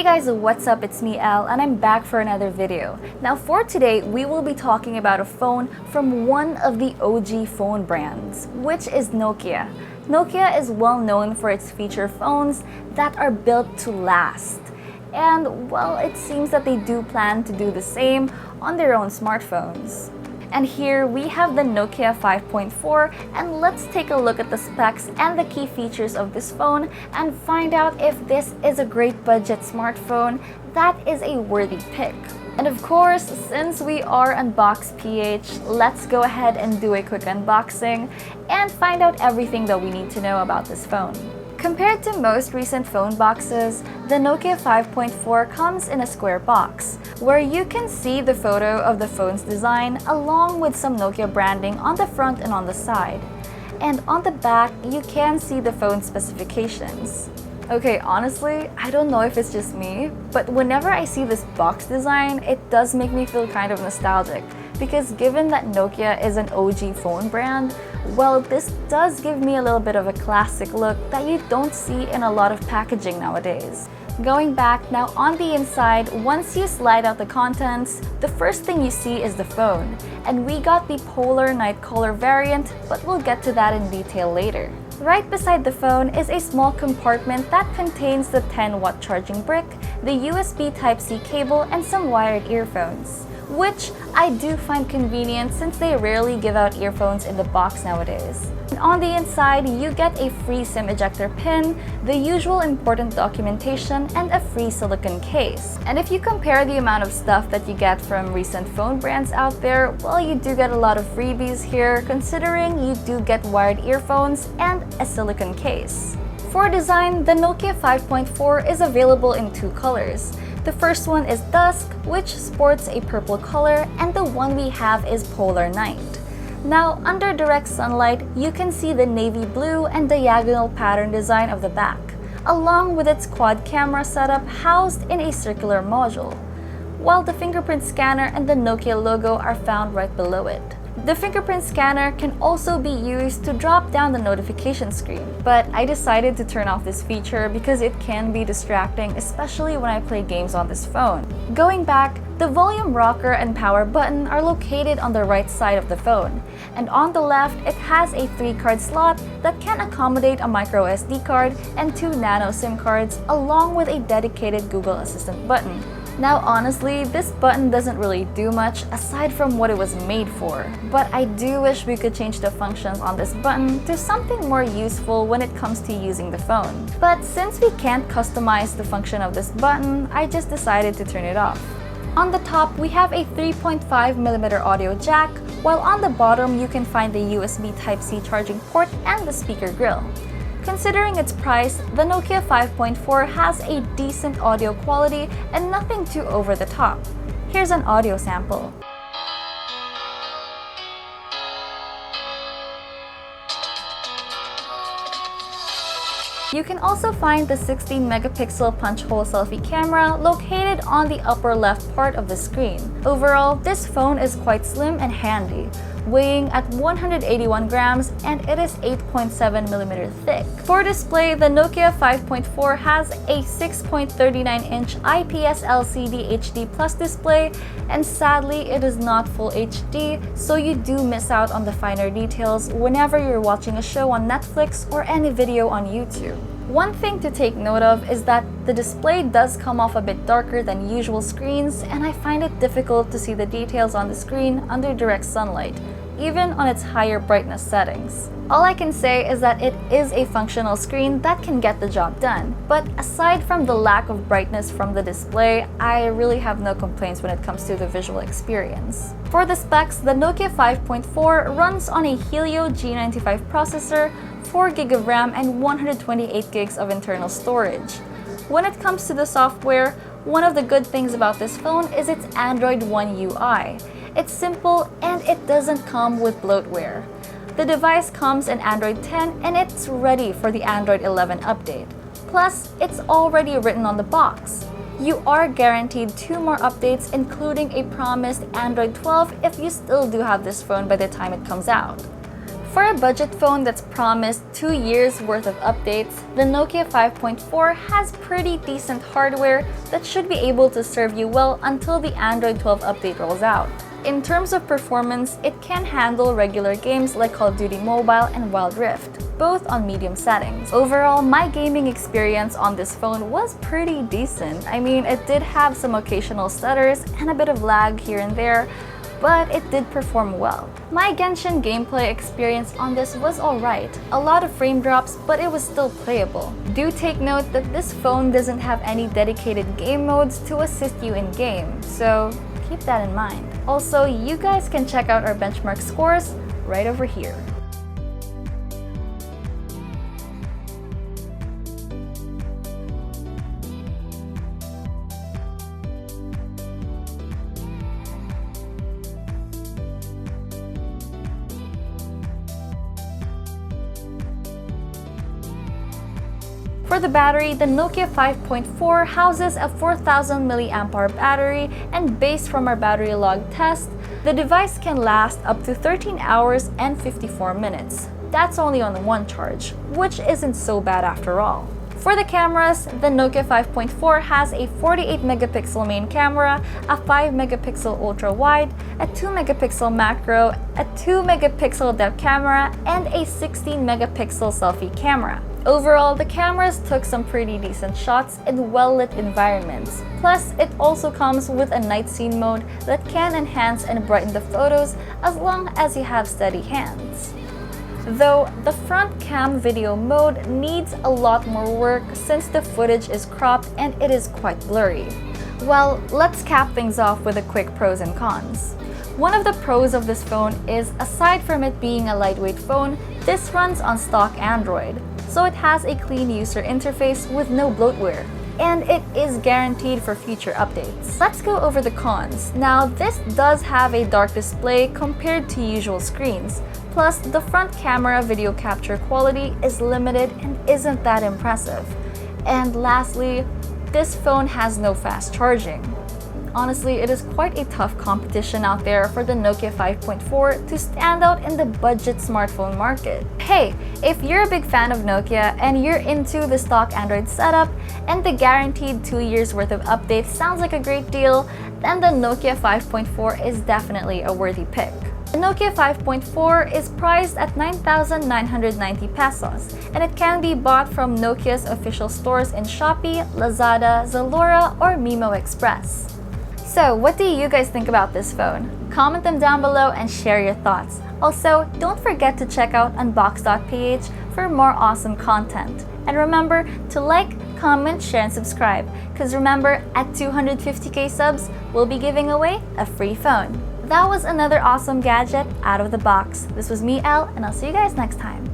Hey guys, what's up? It's me, Elle, and I'm back for another video. Now for today, we will be talking about a phone from one of the OG phone brands, which is Nokia. Nokia is well known for its feature phones that are built to last. And well, it seems that they do plan to do the same on their own smartphones. And here we have the Nokia 5.4, and let's take a look at the specs and the key features of this phone and find out if this is a great budget smartphone that is a worthy pick. And of course, since we are Unbox PH, let's go ahead and do a quick unboxing and find out everything that we need to know about this phone. Compared to most recent phone boxes, the Nokia 5.4 comes in a square box, where you can see the photo of the phone's design along with some Nokia branding on the front and on the side. And on the back, you can see the phone specifications. Okay, honestly, I don't know if it's just me, but whenever I see this box design, it does make me feel kind of nostalgic. Because given that Nokia is an OG phone brand, well, this does give me a little bit of a classic look that you don't see in a lot of packaging nowadays. Going back, now on the inside, once you slide out the contents, the first thing you see is the phone. And we got the polar night color variant, but we'll get to that in detail later. Right beside the phone is a small compartment that contains the 10-watt charging brick, the USB Type-C cable, and some wired earphones, which I do find convenient since they rarely give out earphones in the box nowadays. And on the inside, you get a free SIM ejector pin, the usual important documentation, and a free silicone case. And if you compare the amount of stuff that you get from recent phone brands out there, well, you do get a lot of freebies here, considering you do get wired earphones and a silicone case. For design, the Nokia 5.4 is available in two colors. The first one is Dusk, which sports a purple color, and the one we have is Polar Night. Now, under direct sunlight, you can see the navy blue and diagonal pattern design of the back, along with its quad camera setup housed in a circular module, while the fingerprint scanner and the Nokia logo are found right below it. The fingerprint scanner can also be used to drop down the notification screen, but I decided to turn off this feature because it can be distracting, especially when I play games on this phone. Going back, the volume rocker and power button are located on the right side of the phone, and on the left, it has a 3-card slot that can accommodate a micro SD card and 2 nano SIM cards, along with a dedicated Google Assistant button. Now honestly, this button doesn't really do much aside from what it was made for, but I do wish we could change the functions on this button to something more useful when it comes to using the phone. But since we can't customize the function of this button, I just decided to turn it off. On the top, we have a 3.5mm audio jack, while on the bottom you can find the USB Type-C charging port and the speaker grill. Considering its price, the Nokia 5.4 has a decent audio quality and nothing too over the top. Here's an audio sample. You can also find the 16-megapixel punch-hole selfie camera located on the upper left part of the screen. Overall, this phone is quite slim and handy, weighing at 181 grams, and it is 8.7mm thick. For display, the Nokia 5.4 has a 6.39-inch IPS LCD HD Plus display, and sadly, it is not Full HD, so you do miss out on the finer details whenever you're watching a show on Netflix or any video on YouTube. One thing to take note of is that the display does come off a bit darker than usual screens, and I find it difficult to see the details on the screen under direct sunlight, even on its higher brightness settings. All I can say is that it is a functional screen that can get the job done, but aside from the lack of brightness from the display, I really have no complaints when it comes to the visual experience. For the specs, the Nokia 5.4 runs on a Helio G95 processor, 4GB of RAM, and 128GB of internal storage. When it comes to the software, one of the good things about this phone is its Android One UI. It's simple and it doesn't come with bloatware. The device comes in Android 10 and it's ready for the Android 11 update. Plus, it's already written on the box. You are guaranteed 2 more updates, including a promised Android 12 if you still do have this phone by the time it comes out. For a budget phone that's promised 2 years worth of updates, the Nokia 5.4 has pretty decent hardware that should be able to serve you well until the Android 12 update rolls out. In terms of performance, it can handle regular games like Call of Duty Mobile and Wild Rift, both on medium settings. Overall, my gaming experience on this phone was pretty decent. I mean, it did have some occasional stutters and a bit of lag here and there, but it did perform well. My Genshin gameplay experience on this was alright. A lot of frame drops, but it was still playable. Do take note that this phone doesn't have any dedicated game modes to assist you in game, so keep that in mind. Also, you guys can check out our benchmark scores right over here. For the battery, the Nokia 5.4 houses a 4000 mAh battery, and based from our battery log test, the device can last up to 13 hours and 54 minutes. That's only on one charge, which isn't so bad after all. For the cameras, the Nokia 5.4 has a 48 megapixel main camera, a 5 megapixel ultra wide, a 2 megapixel macro, a 2 megapixel depth camera, and a 16 megapixel selfie camera. Overall, the cameras took some pretty decent shots in well-lit environments. Plus, it also comes with a night scene mode that can enhance and brighten the photos as long as you have steady hands. Though, the front cam video mode needs a lot more work since the footage is cropped and it is quite blurry. Well, let's cap things off with a quick pros and cons. One of the pros of this phone is, aside from it being a lightweight phone, this runs on stock Android, so it has a clean user interface with no bloatware, and it is guaranteed for future updates. Let's go over the cons. Now, this does have a dark display compared to usual screens, plus the front camera video capture quality is limited and isn't that impressive. And lastly, this phone has no fast charging. Honestly, it is quite a tough competition out there for the Nokia 5.4 to stand out in the budget smartphone market. Hey, if you're a big fan of Nokia and you're into the stock Android setup and the guaranteed 2 years worth of updates sounds like a great deal, then the Nokia 5.4 is definitely a worthy pick. The Nokia 5.4 is priced at 9,990 pesos, and it can be bought from Nokia's official stores in Shopee, Lazada, Zalora, or Mimo Express. So, what do you guys think about this phone? Comment them down below and share your thoughts. Also, don't forget to check out Unbox.ph for more awesome content. And remember to like, comment, share, and subscribe. Because remember, at 250k subs, we'll be giving away a free phone. That was another awesome gadget out of the box. This was me, Elle, and I'll see you guys next time.